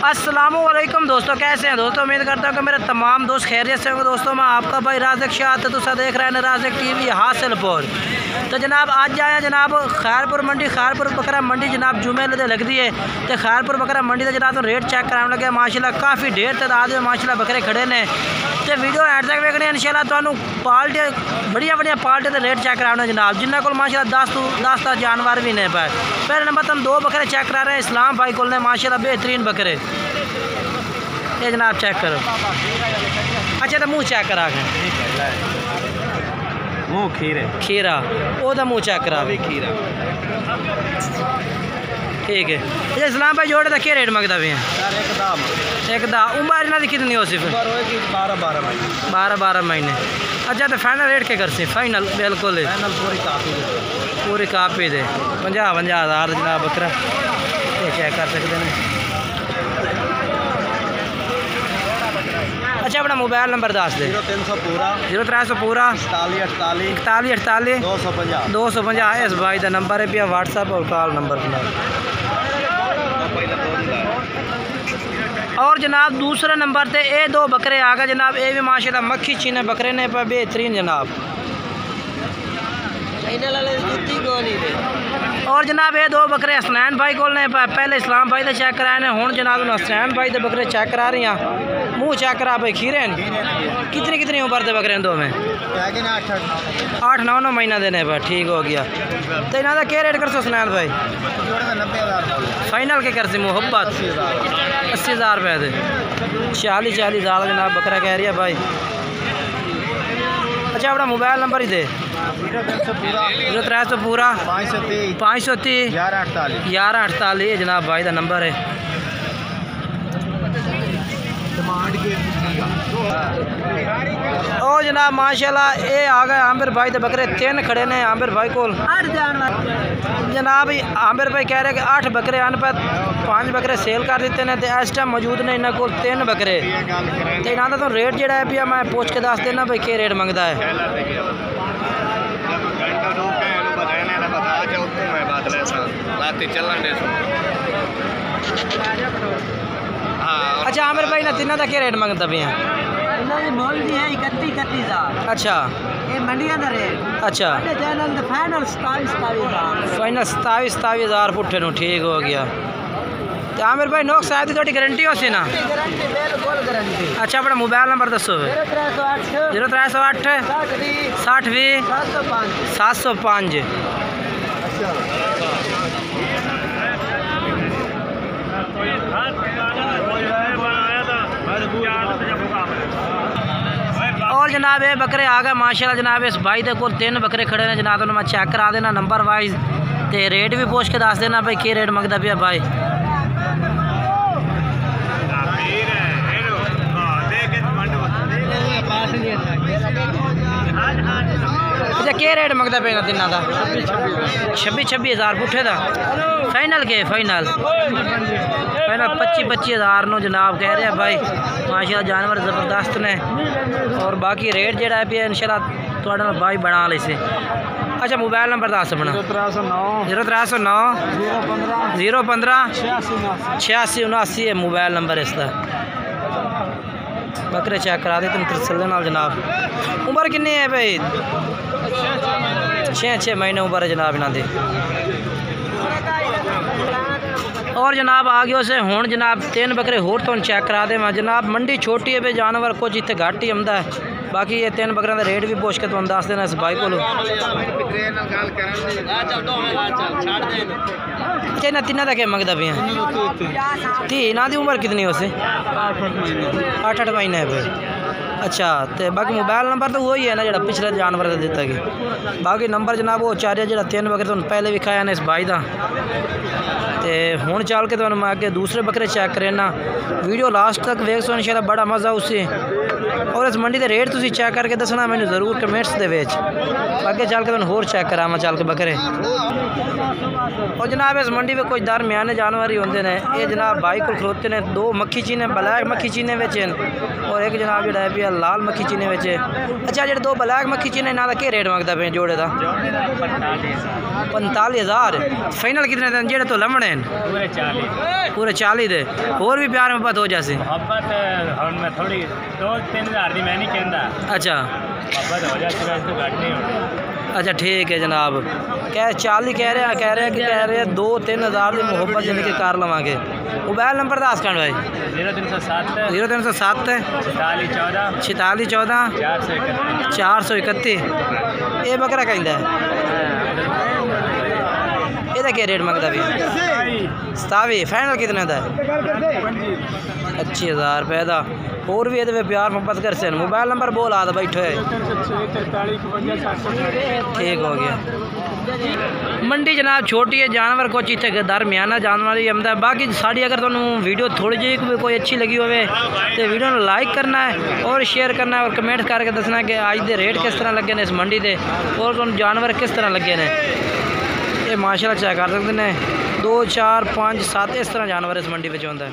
अस्सलामुअलैकुम दोस्तों, कैसे हैं दोस्तों। उम्मीद करता हूँ कि मेरे तमाम दोस्त खैरियत से होंगे। दोस्तों मैं आपका भाई राज़िक शाह तुसा देख रहे हैं राज़िक टीवी हासिलपुर। तो जनाब आज आया जनाब खैरपुर मंडी, खैरपुर बकरा मंडी जनाब जुमे लगे लगती है। तो खैरपुर बकरा मंडी का जनाब तो रेट चेक कराने लगे माशाल्लाह काफ़ी ढेर तादाद में माशाल्लाह बकरे खड़े ने। तो वीडियो एंड तक देखने इंशाल्लाह तुहानू पाल्टी बढ़िया बढ़िया पाल्टी के रेट चेक कराने जनाब, जिन्होंने को माशाल्लाह 10 जानवर भी ने पाए। पहले नंबर तुम 2 बकरे चेक करा रहे हैं इस्लाम भाई को माशाल्लाह बेहतरीन बकरे। ये जनाब चेक करो। अच्छा तो मुँह चेक करा के मुँह खीरा वो मुँह चेक करा खीरा ठीक है। ये इस्लाम भाई जोड़े का क्या रेट मंगता भी हैं? एक दा उम्र इन्हों की कितनी हो सिर्फ 12 महीने। अच्छा तो फाइनल रेट क्या कर सी? फाइनल बिल्कुल पूरी कापी दे 50,000 जनाब बकरा ये चेक कर सकते हैं। अच्छा अपना मोबाइल नंबर दस दे। 0300 पूरा 41 250 इस भाई का नंबर है भैया व्हाट्सएप और कॉल नंबर बना। और जनाब दूसरे नंबर पे ये 2 बकरे आ गए जनाब, ये भी माशाल्लाह मक्खी चीने बकरे ने पर बेहतरीन जनाब। और जनाब ये 2 बकरे हसनैन भाई को पहले इस्लाम भाई का चेक कराए ने, हूँ जनाब हसनैन भाई के बकरे चेक करा रही हैं। मुँह चेक करा भाई खीरे कितनी उम्र के बकरे दो में 8-9 महीना देने पर ठीक हो गया। तो इन्हों का क्या रेट कर सो हसनैन भाई? फाइनल के कर सी मुहब्बत 80,000 रुपये दे 40,000 जनाब बकरा कह रही है भाई। अच्छा अपना मोबाइल नंबर ही दे। 0300 पूरा 530 1148 जनाब भाई का नंबर है। और जनाब माशाल्लाह ये आ गए आमिर भाई के बकरे 3 खड़े ने आमिर भाई को जनाब। आमिर भाई कह रहे कि 8 बकरे आने पर 5 बकरे सेल कर देते हैं। तो इस टाइम मौजूद ने इन्होंने को 3 बकरे। तो इन्हों का तो रेट जोड़ा है भैया मैं पूछ के दस देना भाई क्या रेट मंगता है। अच्छा आमिर भाई ना तीनों का क्या रेट मंगता भी हैं? अच्छा ये मंडिया का रेट अच्छा फाइनल 27,000 पुट्ठे नु ठीक हो गया। तो आमिर भाई नोक साहब की थोड़ी गारंटी हो सी ना? अच्छा अपना मोबाइल नंबर दसो। 0308 60 20 705। और जनाब ये बकरे आ गए माशाल्लाह जनाब। इस भाई के कोल 3 बकरे खड़े ने जनाब, तो मैं चेक करा देना नंबर वाइज ते रेट भी पूछ के दस देना भाई क्या रेट मंगता पिया भाई। अच्छा क्या रेट मंगता पे तिना का? 26,000 पुट्ठे का फाइनल के फाइनल 25,000 नो जनाब कह रहे हैं भाई माशाल्लाह जानवर ज़बरदस्त ने। और बाकी रेट जोड़ा है पिया इंशाल्लाह थोड़ा भाई बना ले से। अच्छा मोबाइल नंबर दस अपना 0309 015 86 79 है मोबाइल नंबर इसका। बकरे चेक करा दे तुम तसल्ली नाल जनाब। उम्र कितनी है भाई? 6 महीने उम्र है जनाब इन्हों की। और जनाब आ गए उसे हूँ जनाब 3 बकरे होर तो चेक करा दे मैं जनाब। मंडी छोटी है भाई जानवर कुछ इतने घट ही आता है। बाकी ये 3 बकरों का रेट भी पूछ के तुम दस देना इस भाई को। अच्छा इन्हें तीनों का क्या मंगता भी हैं? थी इन्हों की उम्र कितनी हो से? 8 महीने है भाई। अच्छा तो बाकी मोबाइल नंबर तो वही है ना जो पिछले जानवर का दिता गया। बाकी नंबर जनाब वो चार जो 3 बकरे तो पहले विखाया ने इस भाई का। तो हूँ चल के तो मैं अगे दूसरे बकरे चेक करेना। वीडियो लास्ट तक वेख सो इंशाल्लाह बड़ा मज़ा उसे। और इस मंडी के रेट तुम चेक करके दसना मैंने जरूर कमेंट्स के विच। अगे चल के तुम होर चेक करावा चल के बकरे। और जनाब इस मंडी में कोई दरमियाने जानवर ही होंगे ने। ये जनाब भाई को खलोते ने, दो मक्खी चीने ब्लैक मक्खी चीने विच और एक जनाब जो है लाल मक्खी चीने विच। अच्छा जो दो ब्लैक मक्खी चीने इन्हों का क्या रेट मंगता पे जोड़े का? 45,000। फाइनल कितने दिन जेडे तो लमने पूरे 40 दे? और भी प्यार मोहब्बत हो जासी? थोड़ी 2-3 हज़ार दी मैं नहीं कहता। अच्छा मोहब्बत हो जाती है तो घट नहीं होती। अच्छा ठीक है जनाब। 40 कह रहे हैं 2-3 हज़ार की मोहब्बत जिंदगी के कार लवांगे। मोबाइल नंबर दस कर भाई। 0307 46 14 431। ये बकरा कहता है ये क्या रेट मंगता भी? 27। फाइनल कितने का? 25,000 रुपये का। और भी ये प्यार मोहब्बत कर से। मोबाइल नंबर बोल आ बैठो है। ठीक हो गया। मंडी जनाब छोटी है, जानवर कुछ इतने दरमियाना जानवर ही आमदा। बाकी साड़ी अगर तुम वीडियो थोड़ी जी कोई अच्छी लगी हो तो वीडियो को लाइक करना है और शेयर करना है और कमेंट करके दसना कि आज के रेट किस तरह लगे ने इस मंडी के और तुम जानवर किस तरह लगे ने। ये माशाल्लाह चेक कर सकते हैं 2 4 5 7 इस तरह जानवर इस मंडी में आता है।